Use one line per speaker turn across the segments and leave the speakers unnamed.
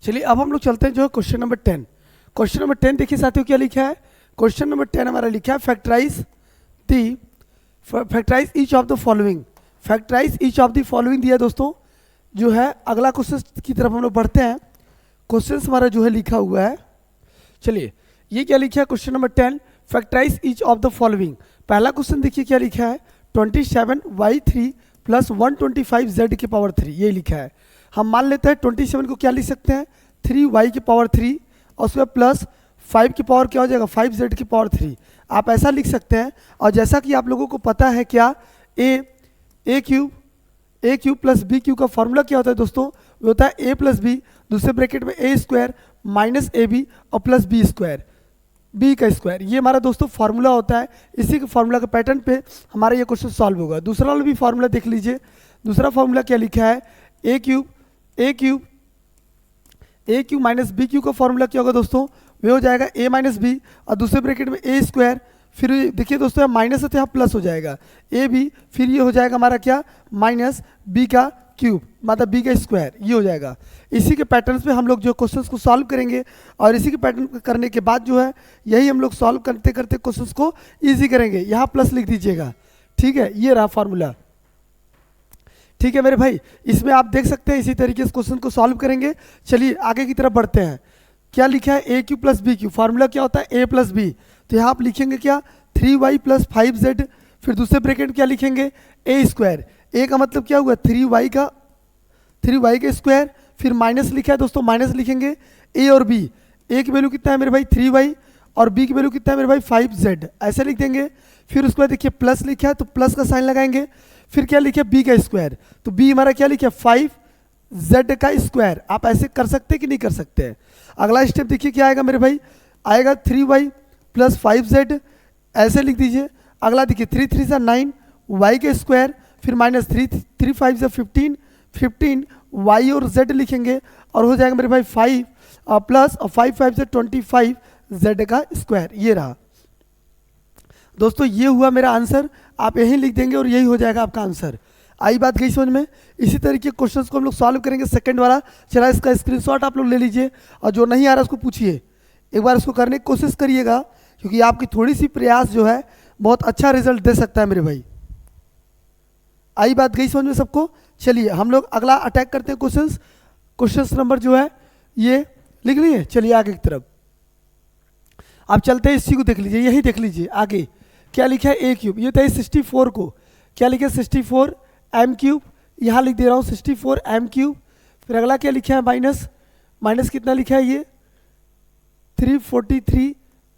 चलिए अब हम लोग चलते हैं जो है क्वेश्चन नंबर 10। क्वेश्चन नंबर 10 देखिए साथियों क्या लिखा है। क्वेश्चन नंबर 10 हमारा लिखा है factorise each of the following. Factorise each of the following दिया दोस्तों। जो है अगला क्वेश्चन की तरफ हम लोग बढ़ते हैं। क्वेश्चन हमारा जो है लिखा हुआ है, चलिए ये क्या लिखा है question number 10, factorise each of the following. पहला क्वेश्चन देखिए क्या लिखा है, 27y3 प्लस 125z की पावर 3, ये लिखा है। हम मान लेते हैं 27 को क्या लिख सकते हैं 3y की पावर 3 और उसके बाद प्लस 5 की पावर क्या हो जाएगा 5z की पावर 3। आप ऐसा लिख सकते हैं। और जैसा कि आप लोगों को पता है क्या ए क्यूब प्लस बी क्यूब का फॉर्मूला क्या होता है दोस्तों, वो होता है ए प्लस बी, दूसरे ब्रैकेट में ए स्क्वायर माइनस ए बी और प्लस बी स्क्वायर, बी का स्क्वायर। ये हमारा दोस्तों फार्मूला होता है। इसी के फार्मूला के पैटर्न पे हमारा ये क्वेश्चन सॉल्व होगा। दूसरा वाला भी फार्मूला देख लीजिए। दूसरा फार्मूला क्या लिखा है, ए क्यूब माइनस बी क्यूब का फार्मूला क्या होगा दोस्तों, वे हो जाएगा ए माइनस बी और दूसरे ब्रैकेट में ए स्क्वायर, फिर देखिए दोस्तों यहाँ माइनस है तो यहाँ प्लस हो जाएगा ए बी, फिर ये हो जाएगा हमारा क्या माइनस बी का क्यूब मतलब बी का स्क्वायर, ये हो जाएगा। इसी के पैटर्न्स पे हम लोग जो क्वेश्चंस को सॉल्व करेंगे और इसी के पैटर्न करने के बाद जो है यही हम लोग सॉल्व करते करते क्वेश्चंस को इजी करेंगे। यहाँ प्लस लिख दीजिएगा, ठीक है, ये रहा फार्मूला। ठीक है मेरे भाई, इसमें आप देख सकते हैं इसी तरीके से क्वेश्चन को सॉल्व करेंगे। चलिए आगे की तरफ बढ़ते हैं। क्या लिखा है A Q plus B Q, formula क्या होता है ए प्लस बी, तो यहाँ आप लिखेंगे क्या 3y प्लस 5z, फिर दूसरे ब्रैकेट क्या लिखेंगे ए स्क्वायर, ए का मतलब क्या हुआ 3y का स्क्वायर, फिर माइनस लिखा है दोस्तों, माइनस लिखेंगे ए और बी, ए की वैल्यू कितना है मेरे भाई 3y और बी की वैल्यू कितना है मेरे भाई 5z, ऐसे लिख देंगे। फिर उसके बाद देखिए प्लस लिखा है तो प्लस का साइन लगाएंगे, फिर क्या लिखे बी का स्क्वायर, तो बी हमारा क्या लिखे 5z का स्क्वायर। आप ऐसे कर सकते हैं कि नहीं कर सकते हैं। अगला स्टेप देखिए क्या आएगा मेरे भाई, आएगा 3y प्लस 5z, ऐसे लिख दीजिए। अगला देखिए 3 3 से 9 y का स्क्वायर, फिर माइनस 3 5 से 15 y और z लिखेंगे और हो जाएगा मेरे भाई 5 प्लस 5 5 से 25 z का स्क्वायर, ये रहा दोस्तों। ये हुआ मेरा आंसर, आप यही लिख देंगे और यही हो जाएगा आपका आंसर। आई बात गई समझ में। इसी तरीके क्वेश्चंस को हम लोग सॉल्व करेंगे। सेकंड वाला चला, इसका स्क्रीनशॉट आप लोग ले लीजिए और जो नहीं आ रहा उसको पूछिए, एक बार इसको करने की कोशिश करिएगा, क्योंकि आपकी थोड़ी सी प्रयास जो है बहुत अच्छा रिजल्ट दे सकता है मेरे भाई। आई बात गई समझ में सबको। चलिए हम लोग अगला अटैक करते हैं क्वेश्चंस नंबर जो है ये लिख लिए। चलिए आगे की तरफ आप चलते हैं, इसी को देख लीजिए, यही देख लीजिए आगे क्या लिखा है ए क्यूब, ये था 64 को क्या लिखा है 64 एम क्यूब, यहाँ लिख दे रहा हूँ 64 एम क्यूब। फिर अगला क्या लिखा है माइनस कितना लिखा है ये 343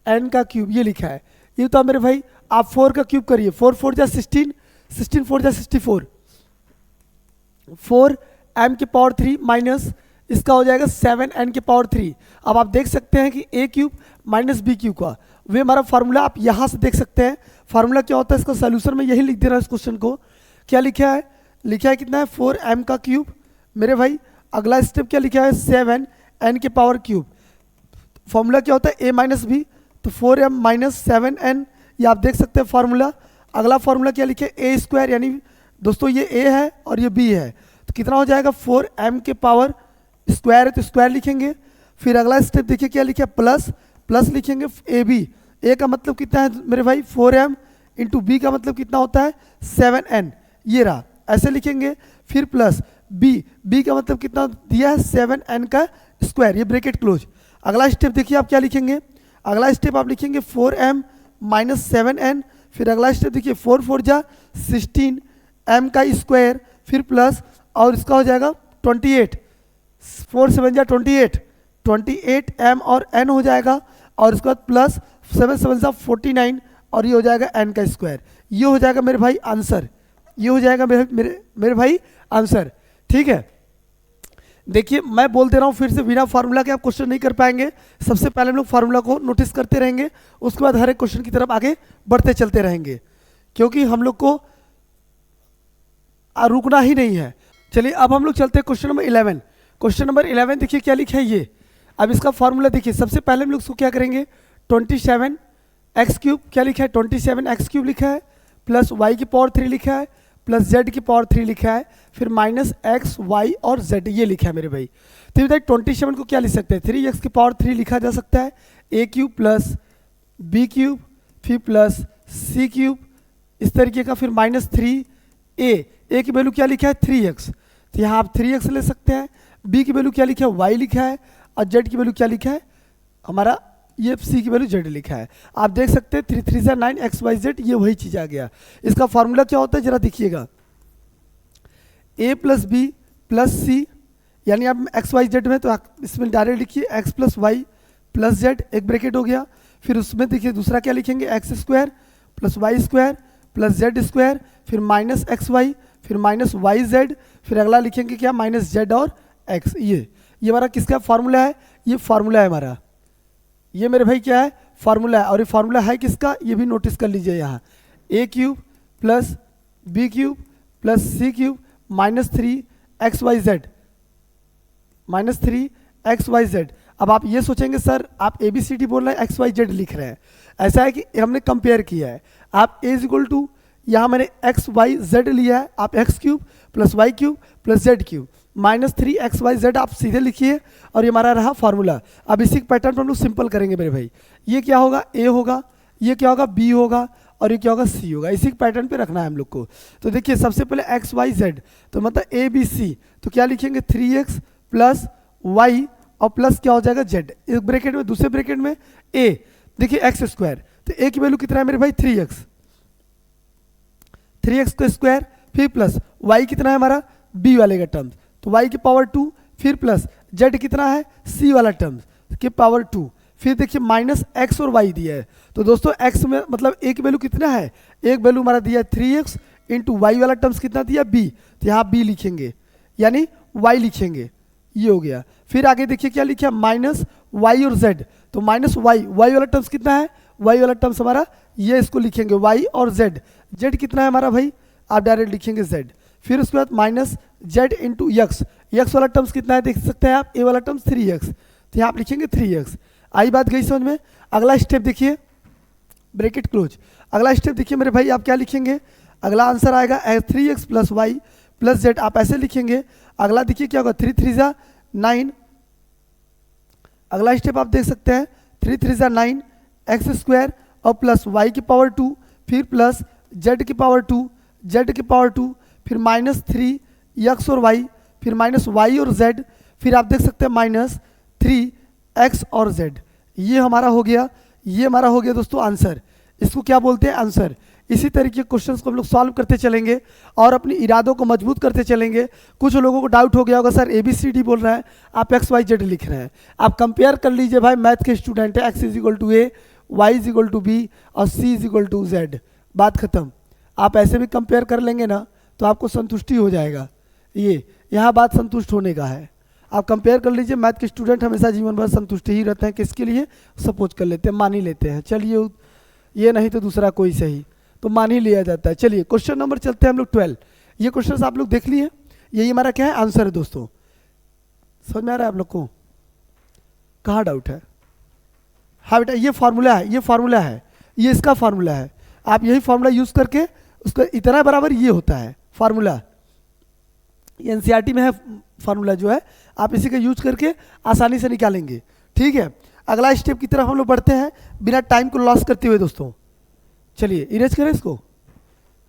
एन का क्यूब, ये लिखा है। ये तो मेरे भाई आप 4 का क्यूब करिए, 4 4 जा 16, 16 4 जा 64, 4 एम के पावर 3 माइनस इसका हो जाएगा 7 एन के पावर 3। अब आप देख सकते हैं कि ए क्यूब माइनस बी क्यूब का वे हमारा फार्मूला आप यहाँ से देख सकते हैं। फार्मूला क्या होता है इसका सोल्यूशन में यही लिख दे रहा है। इस क्वेश्चन को क्या लिखा है कितना है 4 एम का क्यूब मेरे भाई। अगला स्टेप क्या लिखा है 7 एन के पावर क्यूब। फार्मूला क्या होता है ए माइनस बी, तो 4 एम माइनस 7 एन, ये आप देख सकते हैं फार्मूला। अगला फार्मूला क्या लिखे ए स्क्वायर, यानी दोस्तों ये ए है और ये बी है, तो कितना हो जाएगा 4 एम के पावर स्क्वायर है तो स्क्वायर लिखेंगे। फिर अगला स्टेप देखिए क्या लिखे प्लस लिखेंगे ए बी, ए का मतलब कितना है मेरे भाई 4 एम इंटू बी का मतलब कितना होता है 7 एन, ये रहा, ऐसे लिखेंगे। फिर प्लस बी का मतलब कितना दिया है 7 एन का स्क्वायर, ये ब्रैकेट क्लोज। अगला स्टेप देखिए आप क्या लिखेंगे, अगला स्टेप आप लिखेंगे 4 एम माइनस 7 एन। फिर अगला स्टेप देखिए 4 4 जा 16 एम का स्क्वायर, फिर प्लस और इसका हो जाएगा 28, 4 7 जा 28 एम और एन हो जाएगा, और उसके बाद प्लस 7 7 जा 49 और ये हो जाएगा एन का स्क्वायर। ये हो जाएगा मेरे भाई आंसर, ये हो जाएगा मेरे भाई आंसर। ठीक है, देखिए मैं बोल दे रहा हूँ फिर से, बिना फार्मूला के आप क्वेश्चन नहीं कर पाएंगे। सबसे पहले हम लोग फार्मूला को नोटिस करते रहेंगे, उसके बाद हर एक क्वेश्चन की तरफ आगे बढ़ते चलते रहेंगे, क्योंकि हम लोग को रुकना ही नहीं है। चलिए अब हम लोग चलते हैं क्वेश्चन नंबर 11। क्वेश्चन नंबर 11 देखिए क्या लिखा है ये। अब इसका फार्मूला देखिए, सबसे पहले हम लोग इसको क्या करेंगे 27 एक्स क्यूब, क्या लिखा है 27 एक्स क्यूब लिखा है, प्लस वाई की पावर 3 लिखा है, प्लस जेड की पावर 3 लिखा है, फिर माइनस एक्स वाई और जेड ये लिखा है मेरे भाई। तो बताइए 27 को क्या लिख सकते हैं, 3x की पावर 3 लिखा जा सकता है, ए क्यूब प्लस बी क्यूब फिर प्लस सी क्यूब इस तरीके का, फिर माइनस 3a की वैल्यू क्या लिखा है 3x, तो यहाँ आप 3x ले सकते हैं। b की वैल्यू क्या लिखा है y लिखा है, और z की वैल्यू क्या लिखा है हमारा ये c की वैल्यू z लिखा है। आप देख सकते हैं 3 3 9 x y z ये वही चीज़ आ गया। इसका फॉर्मूला क्या होता है जरा देखिएगा, a प्लस बी प्लस सी, यानी आप एक्स वाई जेड में तो इसमें डायरेक्ट लिखिए x plus Y plus Z, एक ब्रैकेट हो गया। फिर उसमें देखिए दूसरा क्या लिखेंगे X square plus Y square plus Z square, फिर माइनस एक्स वाई, फिर माइनस वाई जेड, फिर अगला लिखेंगे क्या माइनस जेड और एक्स। ये हमारा किसका फार्मूला है, ये फार्मूला है हमारा, ये मेरे भाई क्या है फार्मूला है। और ये फार्मूला है किसका, ये भी नोटिस कर लीजिए यहाँ, a cube plus B cube plus c cube minus 3xyz minus 3xyz। अब आप ये सोचेंगे सर आप ABCD बोल रहे हैं XYZ लिख रहे हैं, ऐसा है कि हमने कंपेयर किया है। आप a इक्वल टू यहाँ मैंने XYZ लिया है, आप x cube plus Y cube plus Z cube minus 3xyz आप सीधे लिखिए, और ये हमारा रहा फार्मूला। अब इसी पैटर्न पर हम लोग सिंपल करेंगे मेरे भाई, ये क्या होगा a होगा, ये क्या होगा b होगा, और ये क्या होगा c होगा। इसी पैटर्न पे रखना है हम लोग को। तो देखिए सबसे पहले XYZ तो मतलब ABC, तो क्या लिखेंगे 3x प्लस वाई और प्लस क्या हो जाएगा z, एक ब्रैकेट में दूसरे ब्रैकेट में a, देखिए एक्स स्क्वायर, तो a की वैल्यू कितना है मेरे भाई 3x का स्क्वायर, फिर प्लस y कितना है हमारा b वाले का टर्म्स, तो y की पावर 2, फिर प्लस z कितना है c वाला टर्म्स की पावर 2, फिर देखिए माइनस x और y दिया है। तो दोस्तों x में मतलब a की वैल्यू कितना है, एक वैल्यू हमारा दिया है 3x इंटू वाई वाला टर्म्स कितना दिया b, तो यहाँ b लिखेंगे यानी y लिखेंगे, ये हो गया। फिर आगे देखिए क्या लिखा माइनस y और z, तो माइनस y वाला टर्म्स कितना है, y वाला टर्म्स हमारा ये, इसको लिखेंगे y और z कितना है हमारा भाई, आप डायरेक्ट लिखेंगे z। फिर उसके बाद माइनस z इंटू यक्स वाला टर्म्स कितना है देख सकते हैं आप, a वाला टर्म्स 3x, तो यहाँ आप लिखेंगे 3x। आई बात गई समझ में। अगला स्टेप देखिए ब्रैकेट क्लोज, अगला स्टेप देखिए मेरे भाई आप क्या लिखेंगे, अगला आंसर आएगा 3x plus Y plus Z, आप ऐसे लिखेंगे। अगला देखिए क्या होगा 3 3 जा 9, अगला स्टेप आप देख सकते हैं 3 3 जा 9 एक्स स्क्वायर और प्लस वाई की पावर 2, फिर प्लस जेड की पावर 2 फिर माइनस 3 एक्स और वाई, फिर माइनस वाई और जेड, फिर आप देख सकते हैं माइनस 3 एक्स और जेड। ये हमारा हो गया, ये हमारा हो गया दोस्तों आंसर। इसको क्या बोलते हैं आंसर। इसी तरीके के क्वेश्चंस को हम लोग सॉल्व करते चलेंगे और अपनी इरादों को मजबूत करते चलेंगे। कुछ लोगों को डाउट हो गया होगा सर ABCD बोल रहा है, आप XYZ लिख रहे हैं। आप कंपेयर कर लीजिए भाई, मैथ के स्टूडेंट है, x is equal to a, y is equal to b और c is equal to z, बात खत्म। आप ऐसे भी कंपेयर कर लेंगे ना तो आपको संतुष्टि हो जाएगा। ये यहाँ बात संतुष्ट होने का है। आप कंपेयर कर लीजिए, मैथ के स्टूडेंट हमेशा जीवन भर संतुष्टि ही रहते हैं। किसके लिए सपोज कर लेते हैं, मान ही लेते हैं, चलिए ये नहीं तो दूसरा कोई सही तो मान ही लिया जाता है। चलिए क्वेश्चन नंबर चलते हैं हम लोग 12। ये क्वेश्चन आप लोग देख लिए, यही हमारा क्या है आंसर है दोस्तों। समझ में आ रहा है आप लोग को, कहाँ डाउट है। हाँ बेटा ये फार्मूला है, ये फार्मूला है, ये इसका फार्मूला है। आप यही फार्मूला यूज करके उसका इतना बराबर ये होता है फार्मूला, NCERT में है फार्मूला जो है, आप इसी का यूज करके आसानी से निकालेंगे। ठीक है, अगला स्टेप की तरफ हम लोग बढ़ते हैं बिना टाइम को लॉस करते हुए दोस्तों। चलिए इरेज करें इसको,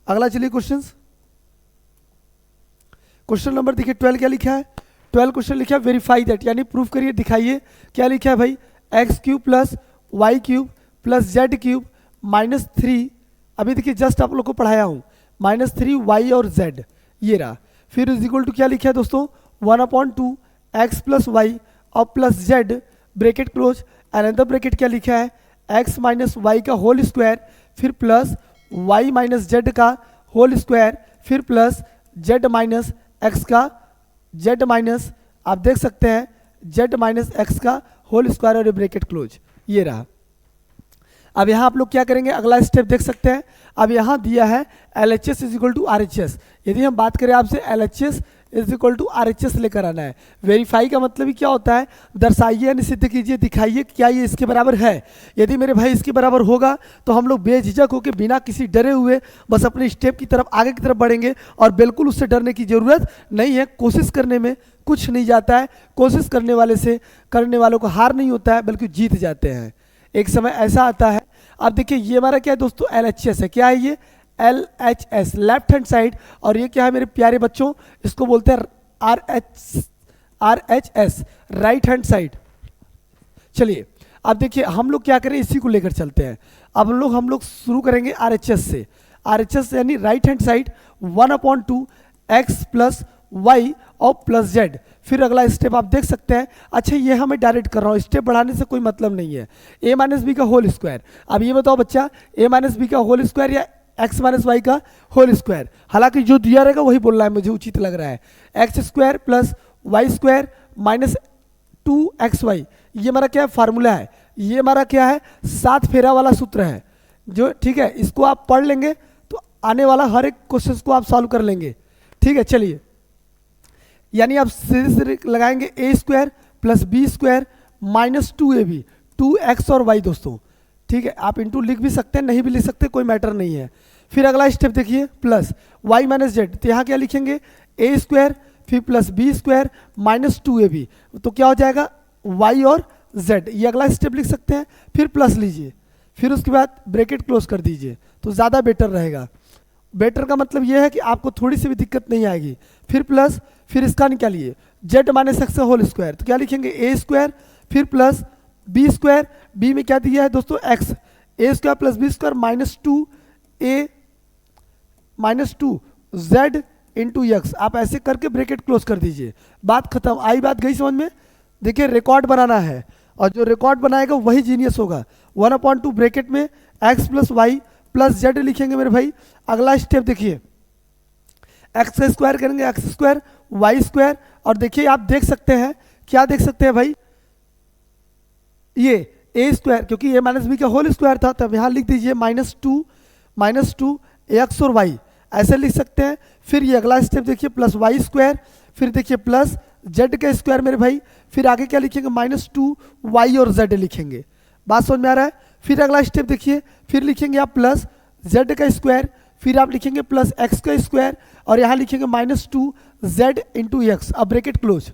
अगला चलिए क्वेश्चंस। क्वेश्चन नंबर देखिए 12 क्या लिखा है, 12 क्वेश्चन लिखा है वेरीफाई दैट, यानी प्रूफ करिए, दिखाइए। क्या लिखा है भाई, x cube plus Y cube plus Z cube minus 3, अभी देखिए जस्ट आप लोग को पढ़ाया हूँ, माइनस 3 वाई और जेड, ये रहा। फिर इज इक्वल टू क्या लिखा है दोस्तों 1/2 एक्स प्लस वाई और plus Z bracket close, another bracket क्या लिखा है एक्स माइनस वाई का होल स्क्वायर, फिर प्लस वाई माइनस जेड का होल स्क्वायर, फिर प्लस जेड माइनस एक्स का, जेड माइनस आप देख सकते हैं जेड माइनस एक्स का होल स्क्वायर और ब्रैकेट क्लोज, ये रहा। अब यहाँ आप लोग क्या करेंगे, अगला स्टेप देख सकते हैं। अब यहाँ दिया है LHS is equal to RHS। यदि हम बात करें आपसे LHS is equal to RHS लेकर आना है। वेरीफाई का मतलब ही क्या होता है, दर्शाइए यानी सिद्ध कीजिए, दिखाइए क्या ये इसके बराबर है। यदि मेरे भाई इसके बराबर होगा तो हम लोग बेझिझक होकर बिना किसी डरे हुए बस अपने स्टेप की तरफ आगे की तरफ बढ़ेंगे और बिल्कुल उससे डरने की ज़रूरत नहीं है। कोशिश करने में कुछ नहीं जाता है, कोशिश करने वालों को हार नहीं होता है बल्कि जीत जाते हैं। एक समय ऐसा आता है, अब देखिए ये हमारा क्या है दोस्तों, LHS है। क्या है ये, LHS लेफ्ट हैंड साइड, और ये क्या है मेरे प्यारे बच्चों, इसको बोलते हैं RHS राइट हैंड साइड। चलिए अब देखिए हम लोग क्या करें, इसी को लेकर चलते हैं। अब हम लोग शुरू करेंगे RHS से। RHS यानी right hand side 1/2 x plus Y और प्लस जेड। फिर अगला स्टेप आप देख सकते हैं, अच्छा ये हमें डायरेक्ट कर रहा हूँ, स्टेप बढ़ाने से कोई मतलब नहीं है। a माइनस बी का होल स्क्वायर। अब ये बताओ बच्चा, a माइनस बी का होल स्क्वायर या x माइनस वाई का होल स्क्वायर, हालांकि जो दिया रहेगा वही बोलना है, मुझे उचित लग रहा है। X square plus Y square minus 2xy, ये हमारा क्या है, फार्मूला है। ये हमारा क्या है, 7 फेरा वाला सूत्र है जो, ठीक है, इसको आप पढ़ लेंगे तो आने वाला हर एक क्वेश्चन को आप सॉल्व कर लेंगे। ठीक है, चलिए यानी आप सीधे लगाएंगे a square plus B square minus 2ab 2x और y दोस्तों। ठीक है, आप इंटू लिख भी सकते हैं, नहीं भी लिख सकते, कोई मैटर नहीं है। फिर अगला स्टेप देखिए, प्लस y माइनस जेड, तो यहाँ क्या लिखेंगे, a स्क्वायर फिर plus B square minus 2ab, तो क्या हो जाएगा y और z। ये अगला स्टेप लिख सकते हैं। फिर प्लस लीजिए, फिर उसके बाद ब्रैकेट क्लोज कर दीजिए, तो ज़्यादा बेटर रहेगा। बेटर का मतलब ये है कि आपको थोड़ी सी भी दिक्कत नहीं आएगी। फिर प्लस, फिर इसका निकालिए z minus x whole square, तो क्या लिखेंगे ए स्क्वायर फिर प्लस बी स्क्वायर, बी में क्या दिया है दोस्तों x, a square plus B square minus 2a minus 2 z into x. आप ऐसे करके ब्रैकेट क्लोज कर दीजिए, बात खत्म। आई बात गई समझ में। देखिए रिकॉर्ड बनाना है और जो रिकॉर्ड बनाएगा वही जीनियस होगा। 1/2 ब्रैकेट में X plus Y plus Z लिखेंगे मेरे भाई। अगला स्टेप देखिए, एक्स का स्क्वायर करेंगे एक्स स्क्वायर वाई स्क्वायर, और देखिए आप देख सकते हैं, क्या देख सकते हैं भाई, ये ए स्क्वायर, क्योंकि ए माइनस बी का होल स्क्वायर था, तब यहाँ लिख दीजिए -2 एक्स और वाई, ऐसे लिख सकते हैं। फिर ये अगला स्टेप देखिए, प्लस वाई स्क्वायर, फिर देखिए प्लस जेड का स्क्वायर मेरे भाई, फिर आगे क्या लिखेंगे, -2 वाई और जेड लिखेंगे। बात समझ में आ रहा है। फिर अगला स्टेप देखिए, फिर लिखेंगे आप प्लस जेड का स्क्वायर, फिर आप लिखेंगे प्लस एक्स का स्क्वायर, और यहाँ लिखेंगे -2 जेड इंटू एक्स। अब ब्रैकेट क्लोज।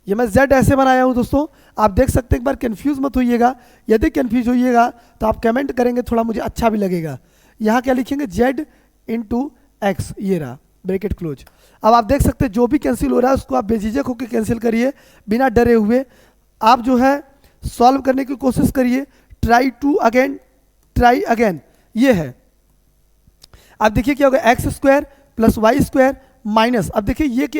ये मैं जेड ऐसे बनाया हूँ दोस्तों, आप देख सकते हैं, एक बार कंफ्यूज मत होइएगा। यदि कंफ्यूज होइएगा तो आप कमेंट करेंगे, थोड़ा मुझे अच्छा भी लगेगा। यहाँ क्या लिखेंगे, जेड इंटू एक्स, ये रहा ब्रैकेट क्लोज। अब आप देख सकते हैं जो भी कैंसिल हो रहा है उसको आप बेझिझक होकर कैंसिल करिए, बिना डरे हुए। आप जो है सॉल्व करने की कोशिश करिए, ट्राई अगेन, ये है। अब देखिए क्या होगा, X square plus Y square minus, अब देखिए ये कि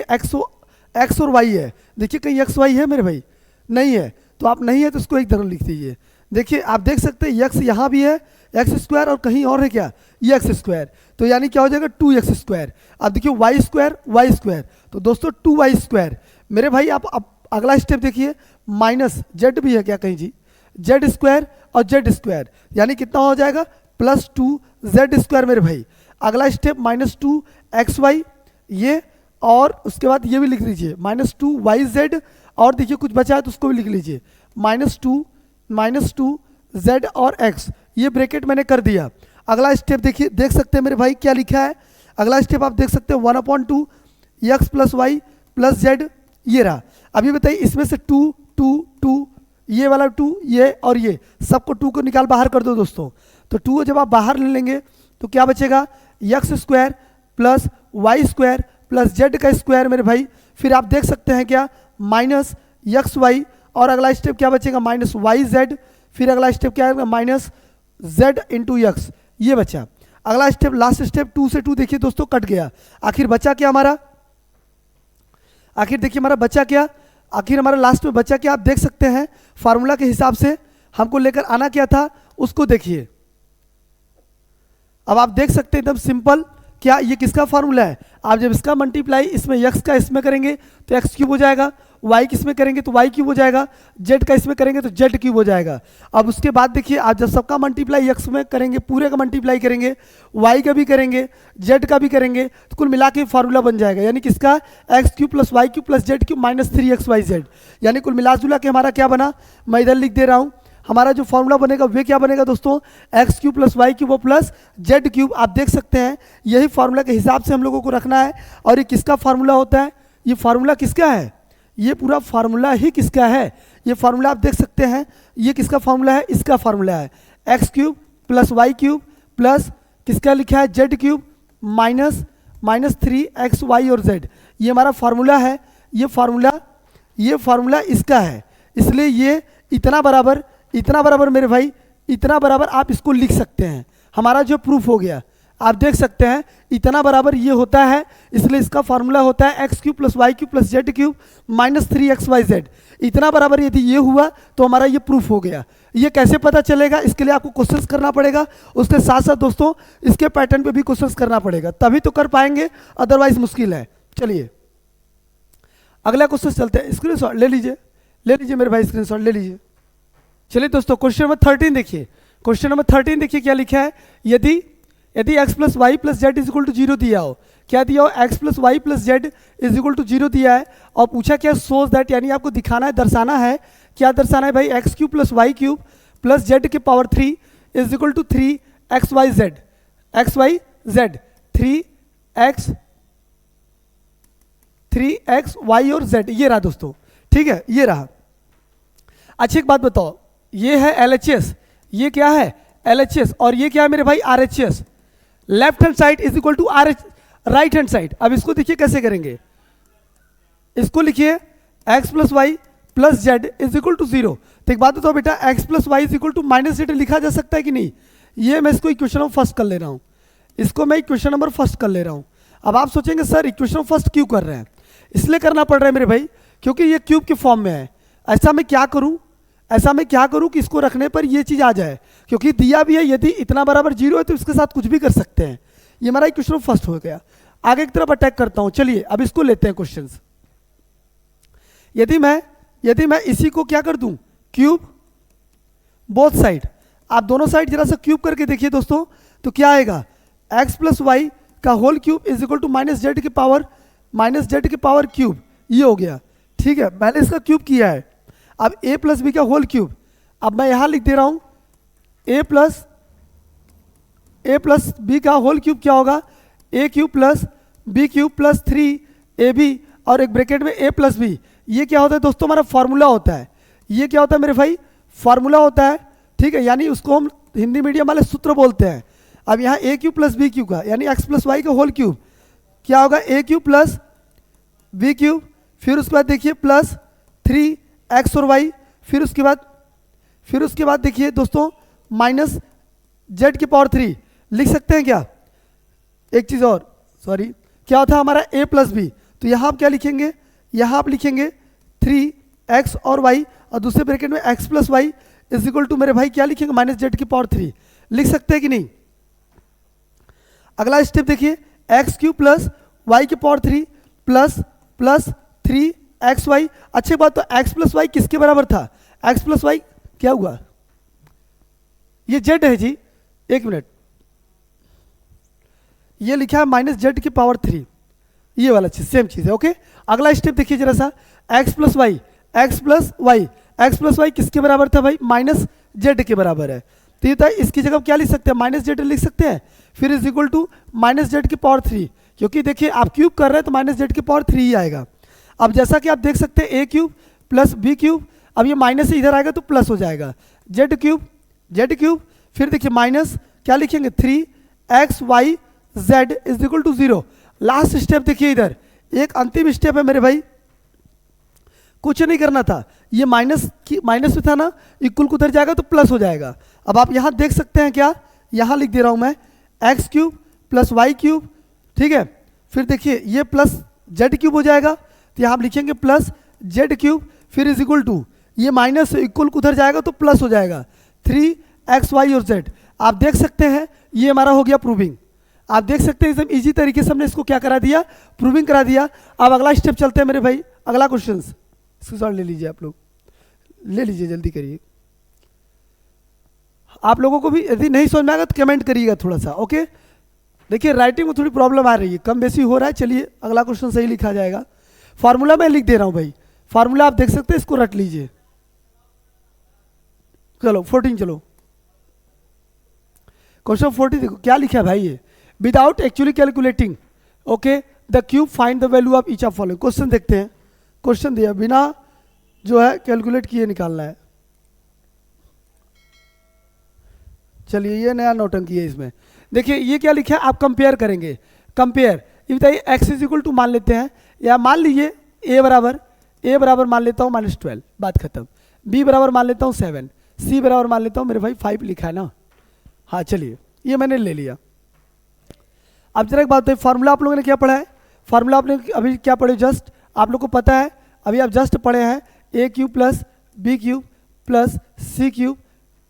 एक्स और वाई है, देखिए कहीं एक्स वाई है मेरे भाई, नहीं है, तो आप नहीं है तो इसको एक तरह लिख दीजिए। देखिए आप देख सकते हैं एक्स यहाँ भी है, एक्स स्क्वायर, और कहीं और है क्या, ये एक्स स्क्वायर, तो यानी क्या हो जाएगा 2x स्क्वायर। अब देखिए वाई स्क्वायर, तो दोस्तों 2y स्क्वायर मेरे भाई। आप अगला स्टेप देखिए, माइनस जेड भी है क्या कहीं जी, जेड स्क्वायर और जेड स्क्वायर, यानी कितना हो जाएगा, +2 जेड स्क्वायर मेरे भाई। अगला स्टेप -2 xy, ये, और उसके बाद ये भी लिख लीजिए -2 yz, और देखिए कुछ बचा है तो उसको भी लिख लीजिए -2 z और x, ये ब्रैकेट मैंने कर दिया। अगला स्टेप देखिए, देख सकते हैं मेरे भाई क्या लिखा है। अगला स्टेप आप देख सकते हैं 1/2 x plus Y plus Z, ये रहा। अभी बताइए इसमें से 2 ये वाला 2, ये और ये सबको 2 को निकाल बाहर कर दो दोस्तों। तो 2 जब आप बाहर ले लेंगे तो क्या बचेगा, X square plus Y square plus Z का स्क्वायर मेरे भाई। फिर आप देख सकते हैं क्या, माइनस एक्स वाई, और अगला स्टेप क्या बचेगा, -yz। फिर अगला स्टेप क्या है, -z इंटू एक्स, ये बचा। अगला स्टेप, लास्ट स्टेप 2 से 2 देखिए दोस्तों कट गया। आखिर बचा क्या हमारा, आखिर देखिए हमारा बचा क्या, आखिर हमारा लास्ट में बचा क्या, आप देख सकते हैं। फार्मूला के हिसाब से हमको लेकर आना क्या था उसको देखिए। अब आप देख सकते हैं एकदम सिंपल, क्या ये किसका फार्मूला है, आप जब इसका मल्टीप्लाई इसमें एक्स का इसमें करेंगे तो एक्स क्यूब हो जाएगा, वाई किस में करेंगे तो वाई क्यूब हो जाएगा, जेड का इसमें करेंगे तो जेड क्यूब हो जाएगा। अब उसके बाद देखिए आप जब सबका मल्टीप्लाई एक्स में करेंगे, पूरे का मल्टीप्लाई करेंगे, वाई का भी करेंगे, जेड का भी करेंगे, तो कुल मिला के फार्मूला बन जाएगा, यानी किसका X cube plus Y cube plus Z cube minus 3xyz। यानी कुल मिला जुला के हमारा क्या बना, मैं इधर लिख दे रहा हूँ, हमारा जो फॉर्मूला बनेगा वे क्या बनेगा दोस्तों, X cube plus Y cube plus Z cube. आप देख सकते हैं यही फार्मूला के हिसाब से हम लोगों को रखना है। और ये किसका फार्मूला होता है, ये फार्मूला किसका है, ये पूरा फार्मूला ही किसका है, ये फार्मूला आप देख सकते हैं, ये किसका फार्मूला है, इसका फार्मूला है X cube plus Y cube plus किसका लिखा है जेड क्यूब माइनस 3xy और z। ये हमारा फार्मूला है, ये फार्मूला इसका है, इसलिए ये इतना बराबर मेरे भाई, इतना बराबर आप इसको लिख सकते हैं। हमारा जो प्रूफ हो गया आप देख सकते हैं इतना बराबर ये होता है, इसलिए इसका फार्मूला होता है X cube plus Y cube plus Z cube minus 3xyz। इतना बराबर यदि ये हुआ तो हमारा ये प्रूफ हो गया। ये कैसे पता चलेगा, इसके लिए आपको क्वेश्चंस करना पड़ेगा, उसके साथ साथ दोस्तों इसके पैटर्न पे भी क्वेश्चंस करना पड़ेगा, तभी तो कर पाएंगे, अदरवाइज मुश्किल है। चलिए अगला क्वेश्चन चलते हैं, स्क्रीनशॉट ले लीजिए मेरे भाई, स्क्रीनशॉट ले लीजिए। चलिए दोस्तों क्वेश्चन नंबर 13 देखिए, क्वेश्चन नंबर 13 देखिए क्या लिखा है, यदि x plus Y plus Z is equal to 0 दिया हो, क्या दिया हो, x plus Y plus Z is equal to 0 दिया है, और पूछा क्या सोच दैट, यानी आपको दिखाना है, दर्शाना है, क्या दर्शाना है भाई, x cube plus Y cube plus z के power 3 is equal to 3xyz 3xy और z, ये रहा दोस्तों, ठीक है, ये रहा। अच्छा एक बात बताओ, ये है LHS, ये क्या है LHS, और ये क्या है मेरे भाई RHS। Left hand side is equal to right hand side. अब इसको देखिए कैसे करेंगे, इसको लिखिए x plus Y plus Z is equal to 0। तो एक बात बताओ बेटा, x plus Y is equal to minus Z लिखा जा सकता है कि नहीं, ये मैं इसको इक्वेशन नंबर फर्स्ट कर ले रहा हूँ, इसको मैं इक्वेशन नंबर फर्स्ट कर ले रहा हूँ। अब आप सोचेंगे सर इक्वेशन फर्स्ट क्यों कर रहे हैं, इसलिए करना पड़ रहा है मेरे भाई क्योंकि ये क्यूब के फॉर्म में है। ऐसा मैं क्या करूं कि इसको रखने पर ये चीज़ आ जाए, क्योंकि दिया भी है यदि इतना बराबर 0 है तो इसके साथ कुछ भी कर सकते हैं। ये हमारा इक्वेशन फर्स्ट हो गया। आगे की तरफ अटैक करता हूं, चलिए अब इसको लेते हैं क्वेश्चंस। यदि मैं इसी को क्या कर दूं, क्यूब बोथ साइड, आप दोनों साइड जरा सा क्यूब करके देखिए दोस्तों, तो क्या आएगा, एक्स प्लस वाई का whole cube is equal to minus Z के पावर क्यूब, ये हो गया, ठीक है, मैंने इसका क्यूब किया है। अब a प्लस बी का होल क्यूब, अब मैं यहां लिख दे रहा हूं a प्लस बी का होल क्यूब क्या होगा, a cube plus B cube plus 3ab और एक ब्रैकेट में a प्लस बी। ये क्या होता है दोस्तों, हमारा फॉर्मूला होता है, ये क्या होता है मेरे भाई, फॉर्मूला होता है, ठीक है, यानी उसको हम हिंदी मीडियम वाले सूत्र बोलते हैं। अब यहाँ a cube plus B cube का यानी x प्लस वाई का होल क्यूब क्या होगा, a cube plus B cube, फिर उसके बाद देखिए प्लस 3x और y, फिर उसके बाद देखिए दोस्तों माइनस z की पावर 3 लिख सकते हैं क्या। एक चीज़ और, सॉरी, क्या होता है हमारा a प्लस बी, तो यहाँ आप क्या लिखेंगे, यहाँ आप लिखेंगे 3x और y, और दूसरे ब्रैकेट में x plus Y is equal to मेरे भाई क्या लिखेंगे, माइनस जेड की पावर 3 लिख सकते हैं कि नहीं। अगला स्टेप देखिए, एक्स क्यूब प्लस वाई की पावर 3 प्लस 3xy। अच्छी बात, तो x प्लस वाई किसके बराबर था, x प्लस वाई क्या हुआ, ये z है जी, एक मिनट, ये लिखा है माइनस जेड की पावर 3, ये वाला चीज सेम चीज है, ओके। अगला स्टेप देखिए जरा सा, x प्लस वाई किसके बराबर था भाई, माइनस जेड के बराबर है, तो ये था, इसकी जगह क्या लिख सकते हैं, माइनस जेड लिख सकते हैं, फिर is equal to minus z की पावर 3, क्योंकि देखिए आप क्यूब कर रहे हैं तो माइनस जेड की पावर 3 ही आएगा। अब जैसा कि आप देख सकते हैं a cube plus B cube, अब ये माइनस से इधर आएगा तो प्लस हो जाएगा, जेड क्यूब, फिर देखिए माइनस क्या लिखेंगे 3xyz is equal to 0। Last step देखिए, इधर एक अंतिम स्टेप है मेरे भाई, कुछ नहीं करना था, ये माइनस में था ना, इक्वल को उधर जाएगा तो प्लस हो जाएगा। अब आप यहाँ देख सकते हैं क्या, यहाँ लिख दे रहा हूँ मैं x cube plus Y cube, ठीक है, फिर देखिए ये प्लस जेड क्यूब हो जाएगा, तो यहाँ आप लिखेंगे प्लस जेड क्यूब, फिर इज इक्वल टू ये माइनस इक्वल को उधर जाएगा तो प्लस हो जाएगा 3xy और z। आप देख सकते हैं ये हमारा हो गया प्रूविंग, आप देख सकते हैं एकदम इजी तरीके से हमने इसको क्या करा दिया, प्रूविंग करा दिया। अब अगला स्टेप चलते हैं मेरे भाई, अगला क्वेश्चन स्क्रीनशॉट ले लीजिए, आप लोग ले लीजिए, जल्दी करिए। आप लोगों को भी यदि नहीं समझ में आएगा तो कमेंट करिएगा थोड़ा सा, ओके। देखिए राइटिंग में थोड़ी प्रॉब्लम आ रही है, कम बेसी हो रहा है। चलिए अगला क्वेश्चन सही लिखा जाएगा। फार्मूला मैं लिख दे रहा हूं भाई, फार्मूला आप देख सकते हैं, इसको रट लीजिए। चलो 14, चलो क्वेश्चन 40 देखो क्या लिखा है भाई, ये without actually calculating okay the cube find the value of each of following. Question देखते हैं, क्वेश्चन दिया बिना जो है कैलकुलेट किए निकालना है। चलिए ये नया नौटंकी है इसमें। देखिए ये क्या लिखा है, आप कंपेयर करेंगे। कंपेयर ये बताइए, एक्स इज इक्वल टू मान लेते हैं, या मान लीजिए ए बराबर मान लेता हूँ -12, बात खत्म। बी बराबर मान लेता हूँ 7, सी बराबर मान लेता हूँ मेरे भाई 5 लिखा है ना। हाँ चलिए ये मैंने ले लिया। अब जरा एक बात है, फार्मूला आप लोगों ने क्या पढ़ा है? फार्मूला आपने अभी क्या पढ़े? जस्ट आप लोग को पता है, अभी आप जस्ट पढ़े हैं a³ plus b³ plus c³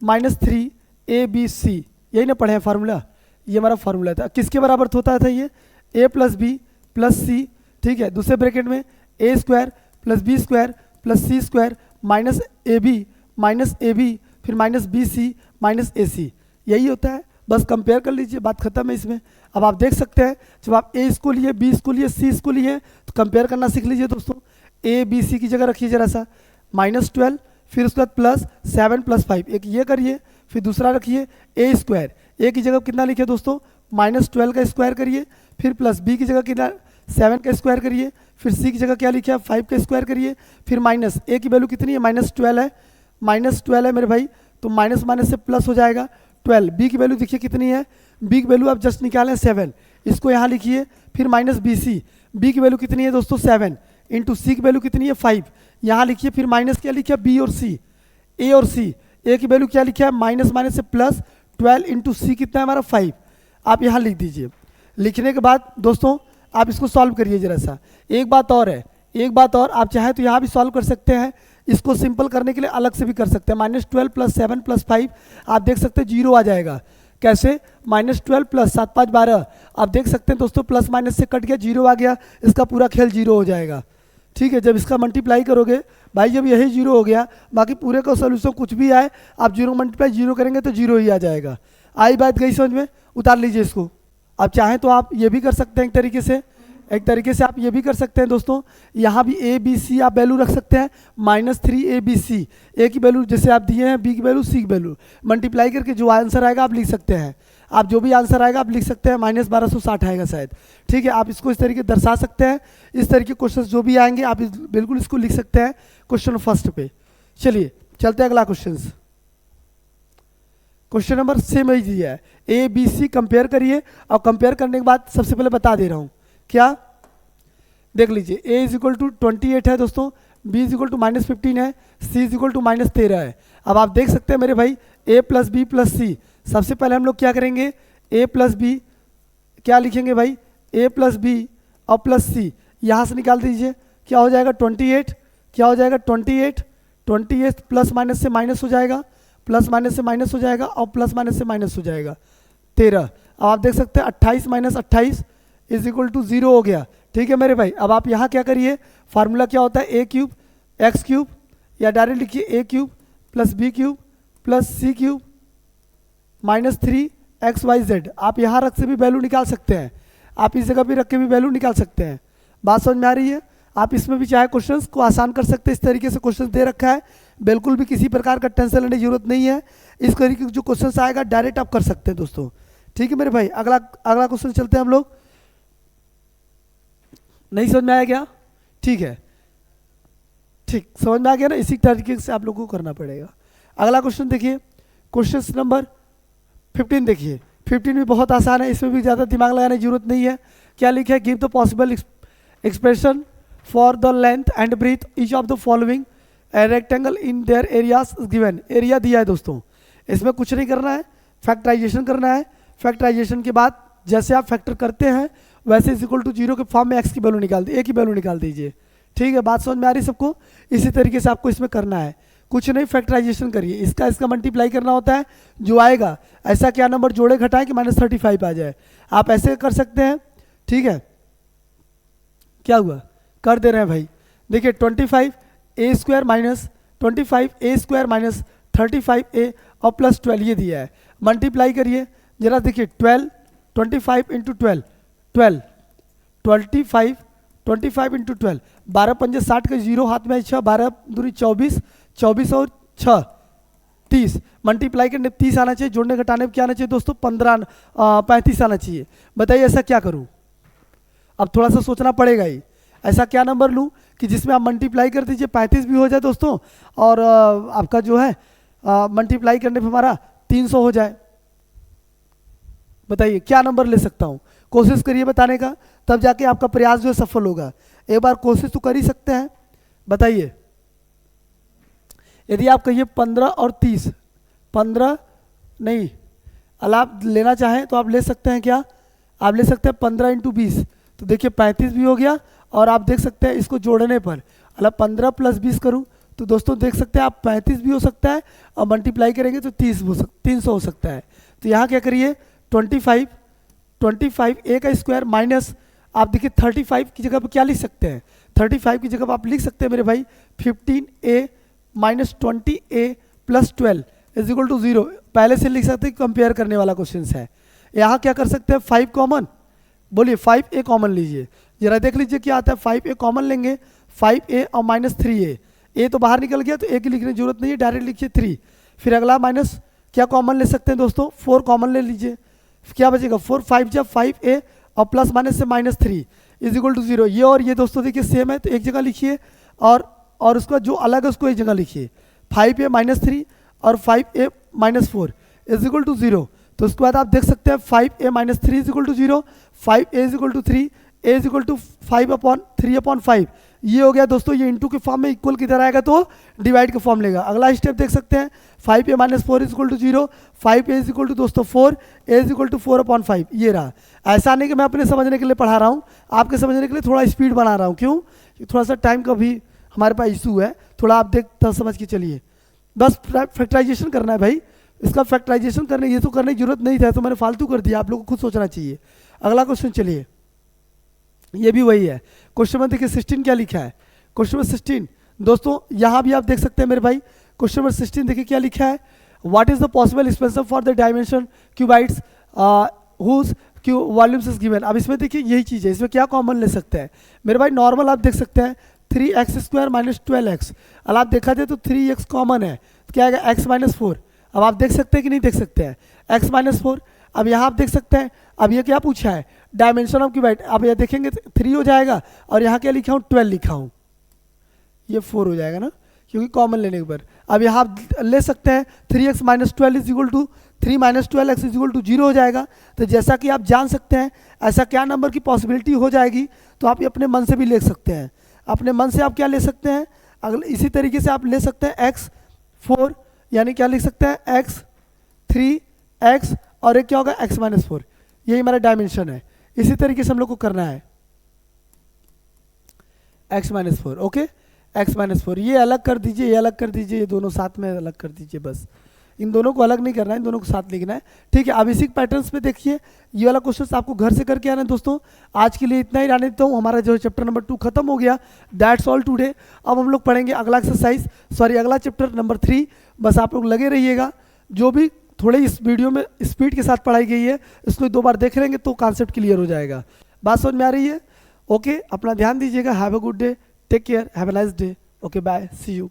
-3 abc, यही ना पढ़े हैं फार्मूला? ये हमारा फार्मूला था। किसके बराबर होता था ये? a प्लस बी प्लस सी, ठीक है। दूसरे ब्रैकेट में a² plus b² plus c² minus ab फिर -bc माइनस ac, यही होता है। बस कंपेयर कर लीजिए, बात खत्म है इसमें। अब आप देख सकते हैं जब आप a इसको लिए, b इसको लिए, c इसको लिए, तो कंपेयर करना सीख लीजिए दोस्तों। a b c की जगह रखिए जरा सा, -12 फिर उसके बाद प्लस 7 प्लस 5, एक ये करिए, फिर दूसरा रखिए a², a की जगह कितना लिखे दोस्तों? -12 का स्क्वायर करिए, फिर प्लस b की जगह कितना? 7 का स्क्वायर करिए, फिर c की जगह क्या लिखे? 5 का स्क्वायर करिए, फिर माइनस a की वैल्यू कितनी है? -12 है, -12 है मेरे भाई, तो माइनस माइनस से प्लस हो जाएगा 12। b की वैल्यू देखिए कितनी है? b की वैल्यू आप जस्ट निकालें 7, इसको यहाँ लिखिए, फिर -bc, b की वैल्यू कितनी है दोस्तों? 7 इंटू c की वैल्यू कितनी है? 5, यहाँ लिखिए, फिर माइनस क्या लिखिए? b और c, a और c, a की वैल्यू क्या लिखा है? माइनस माइनस से प्लस 12 इंटू c कितना है हमारा? 5, आप यहाँ लिख दीजिए। लिखने के बाद दोस्तों आप इसको सॉल्व करिए जरा सा। एक बात और, आप चाहे तो यहाँ भी सॉल्व कर सकते हैं, इसको सिंपल करने के लिए अलग से भी कर सकते हैं। -12 प्लस 7 प्लस 5 आप देख सकते हैं 0 आ जाएगा। कैसे? -12 प्लस 7 5 12, आप देख सकते हैं दोस्तों प्लस माइनस से कट गया, 0 आ गया, इसका पूरा खेल 0 हो जाएगा। ठीक है, जब इसका मल्टीप्लाई करोगे भाई, जब यही 0 हो गया, बाकी पूरे का सोल्यूशन कुछ भी आए, आप 0 मल्टीप्लाई 0 करेंगे तो 0 ही आ जाएगा। आई बात गई समझ में? उतार लीजिए इसको। आप चाहें तो आप ये भी कर सकते हैं एक तरीके से आप ये भी कर सकते हैं दोस्तों, यहाँ भी a b c आप वैल्यू रख सकते हैं, -3 abc, a की वैल्यू जैसे आप दिए हैं, b की वैल्यू, c की वैल्यू, मल्टीप्लाई करके जो आंसर आएगा आप लिख सकते हैं। आप जो भी आंसर आएगा आप लिख सकते हैं, -1260 आएगा शायद। ठीक है, आप इसको इस तरीके दर्शा सकते हैं। इस तरीके क्वेश्चन जो भी आएंगे आप बिल्कुल इसको लिख सकते हैं क्वेश्चन फर्स्ट पे। चलिए चलते हैं अगला क्वेश्चन। क्वेश्चन नंबर सेम ही दिया है, a b c कंपेयर करिए, और कंपेयर करने के बाद सबसे पहले बता दे रहा हूँ क्या, देख लीजिए। a इज इक्वल टू 28 है दोस्तों, b इज इक्वल टू -15 है, c इज इक्वल टू -13 है। अब आप देख सकते हैं मेरे भाई a प्लस बी प्लस सी, सबसे पहले हम लोग क्या करेंगे? a प्लस बी क्या लिखेंगे भाई? a प्लस बी और प्लस सी, यहाँ से निकाल दीजिए, क्या हो जाएगा? 28, क्या हो जाएगा? 28 प्लस माइनस से माइनस हो जाएगा, प्लस माइनस से माइनस हो जाएगा, और प्लस माइनस से माइनस हो जाएगा 13। अब आप देख सकते हैं 28 - 28 इज इक्वल टू 0 हो गया। ठीक है मेरे भाई, अब आप यहाँ क्या करिए? फार्मूला क्या होता है? a³ x³ या डायरेक्ट लिखिए a³ plus b³ plus c³ -3 xyz। आप यहाँ रख से भी वैल्यू निकाल सकते हैं, आप इस जगह भी रख के भी वैल्यू निकाल सकते हैं। बात समझ में आ रही है? आप इसमें भी चाहे क्वेश्चंस को आसान कर सकते हैं, इस तरीके से क्वेश्चन दे रखा है, बिल्कुल भी किसी प्रकार का टेंशन लेने की जरूरत नहीं है। इस तरीके जो क्वेश्चन आएगा डायरेक्ट आप कर सकते हैं दोस्तों। ठीक है मेरे भाई, अगला क्वेश्चन चलते हैं हम लोग। नहीं समझ में आया क्या? ठीक है, ठीक समझ में आ गया ना? इसी तरीके से आप लोगों को करना पड़ेगा। अगला क्वेश्चन देखिए, क्वेश्चन नंबर 15 देखिए। 15 भी बहुत आसान है, इसमें भी ज़्यादा दिमाग लगाने की जरूरत नहीं है। क्या लिखा है? Give the possible expression for the length and breadth each of the following rectangle in their areas given. Area दिया है दोस्तों, इसमें कुछ नहीं करना है, फैक्टराइजेशन करना है। फैक्टराइजेशन के बाद जैसे आप फैक्टर करते हैं वैसे इज इक्वल टू 0 के फॉर्म में x की वैल्यू निकाल दी, a की वैल्यू निकाल दीजिए। ठीक है, बात समझ में आ रही सबको? इसी तरीके से आपको इसमें करना है, कुछ नहीं, फैक्टराइजेशन करिए, इसका मल्टीप्लाई करना होता है, जो आएगा ऐसा क्या नंबर जोड़े घटाएं कि -35 आ जाए, आप ऐसे कर सकते हैं। ठीक है, क्या हुआ? कर दे रहे हैं भाई। देखिए 25 ए स्क्वायर माइनस 25 ए स्क्वायर माइनस 35 ए और प्लस 12 ये दिया है। मल्टीप्लाई करिए जरा, देखिए 12 25 इंटू 12 12 25 इंटू 12 12 पंजे 60 का जीरो हाथ में 6 12 दूरी 24 24 और 6 30 मल्टीप्लाई करने 30 आना चाहिए, जोड़ने घटाने में क्या आना चाहिए दोस्तों 35 आना चाहिए। बताइए ऐसा क्या करूं? अब थोड़ा सा सोचना पड़ेगा ही। ऐसा क्या नंबर लूं कि जिसमें आप मल्टीप्लाई कर दीजिए 35 भी हो जाए दोस्तों, और आपका जो है मल्टीप्लाई करने पर हमारा 300 हो जाए। बताइए क्या नंबर ले सकता हूं? कोशिश करिए बताने का, तब जाके आपका प्रयास जो है सफल होगा। एक बार कोशिश तो कर ही सकते हैं। बताइए, यदि आप कहिए 15 और 30, 15 नहीं, अगर आप लेना चाहें तो आप ले सकते हैं। क्या आप ले सकते हैं? 15 इंटू 20, तो देखिए 35 भी हो गया। और आप देख सकते हैं इसको जोड़ने पर, अगर 15 प्लस 20 करूं तो दोस्तों देख सकते हैं आप 35 भी हो सकता है, और मल्टीप्लाई करेंगे तो 300 हो सकता है। तो यहाँ क्या करिए 25 ए का स्क्वायर माइनस, आप देखिए 35 की जगह पर क्या लिख सकते हैं? 35 की जगह पर आप लिख सकते हैं मेरे भाई 15 a minus 20 a plus 12 is equal to 0। पहले से लिख सकते हैं, कंपेयर करने वाला क्वेश्चन है। यहाँ क्या कर सकते हैं 5 कॉमन, बोलिए 5 ए कॉमन लीजिए, जरा देख लीजिए क्या आता है। 5 ए कॉमन लेंगे, 5 ए और माइनस 3 ए तो बाहर निकल गया तो ए की लिखने की जरूरत नहीं है, डायरेक्ट लिखिए 3। फिर अगला माइनस क्या कॉमन ले सकते हैं दोस्तों 4 कॉमन ले लीजिए, क्या बचेगा 4 5 जब 5 ए और प्लस माइनस से माइनस 3 इज इक्वल टू 0। ये और ये दोस्तों देखिए सेम है, तो एक जगह लिखिए, और उसका जो अलग है उसको एक जगह लिखिए। 5 ए माइनस 3 और 5 a minus 4 is equal to 0। तो उसके बाद आप देख सकते हैं 5 a minus 3 is equal to 0, 5 a is equal to 3, a is equal to 5/3/5। ये हो गया दोस्तों, ये इंटू के फॉर्म में, इक्वल किधर आएगा तो डिवाइड के फॉर्म लेगा। अगला स्टेप देख सकते हैं 5 a minus 4 is equal to 0, 5 a is equal to दोस्तों 4, ए इज इक्वल टू 4/5। ये रहा। ऐसा नहीं कि मैं अपने समझने के लिए पढ़ा रहा हूँ, आपके समझने के लिए थोड़ा स्पीड बना रहा हूँ। क्यों? थोड़ा सा टाइम का भी हमारे पास इशू है, थोड़ा आप देख समझ के चलिए। बस फैक्टराइजेशन करना है भाई, इसका फैक्टराइजेशन करने, ये तो करने की जरूरत नहीं था, तो मैंने फालतू कर दिया। आप लोगों को खुद सोचना चाहिए। अगला क्वेश्चन चलिए, ये भी वही है। क्वेश्चन में देखिए 16 क्या लिखा है। क्वेश्चन नंबर 16 दोस्तों यहाँ भी आप देख सकते हैं मेरे भाई। क्वेश्चन नंबर 16 देखिए क्या लिखा है, what is the possible expansion for the dimension cuboids whose q volumes is given. अब इसमें देखिए यही चीज़ है, इसमें क्या कॉमन ले सकते हैं मेरे भाई? नॉर्मल आप देख सकते हैं 3x² माइनस 12x। अब आप देखा जाए तो 3x कॉमन है, तो क्या आएगा x माइनस 4। अब आप देख सकते हैं कि नहीं देख सकते हैं x माइनस 4। अब यहाँ आप देख सकते हैं, अब ये क्या पूछा है डायमेंशन ऑफ क्यूबाइट। अब ये देखेंगे 3 हो जाएगा, और यहाँ क्या लिखा हूँ 12 लिखा हूँ, ये 4 हो जाएगा ना, क्योंकि कॉमन लेने के पर। अब यहाँ आप ले सकते हैं 3x minus 12 is equal to 3 minus 12x is equal to 0 हो जाएगा। तो जैसा कि आप जान सकते हैं ऐसा क्या नंबर की पॉसिबिलिटी हो जाएगी, तो आप ये अपने मन से भी ले सकते हैं। अपने मन से आप क्या ले सकते हैं, अगले इसी तरीके से आप ले सकते हैं x4, यानी क्या लिख सकते हैं x 3x और एक क्या होगा x माइनस 4। यही हमारा डायमेंशन है। इसी तरीके से हम लोग को करना है x minus 4। Okay, x minus 4 ये अलग कर दीजिए, ये अलग कर दीजिए, ये दोनों साथ में अलग कर दीजिए। बस इन दोनों को अलग नहीं करना है, इन दोनों को साथ लिखना है। ठीक है, अब इसी पैटर्न्स पे देखिए, ये वाला क्वेश्चन आपको घर से करके आना है दोस्तों। आज के लिए इतना ही रहने देता हूँ, हमारा जो चैप्टर नंबर 2 खत्म हो गया। That's all today. अब हम लोग पढ़ेंगे अगला एक्सरसाइज, अगला चैप्टर नंबर 3। बस आप लोग लगे रहिएगा। जो भी थोड़े इस वीडियो में स्पीड के साथ पढ़ाई गई है, इसको 2 बार देख लेंगे तो कॉन्सेप्ट क्लियर हो जाएगा। बात समझ में आ रही है? ओके, अपना ध्यान दीजिएगा। Have a good day, take care, have a nice day. Okay, bye, see you.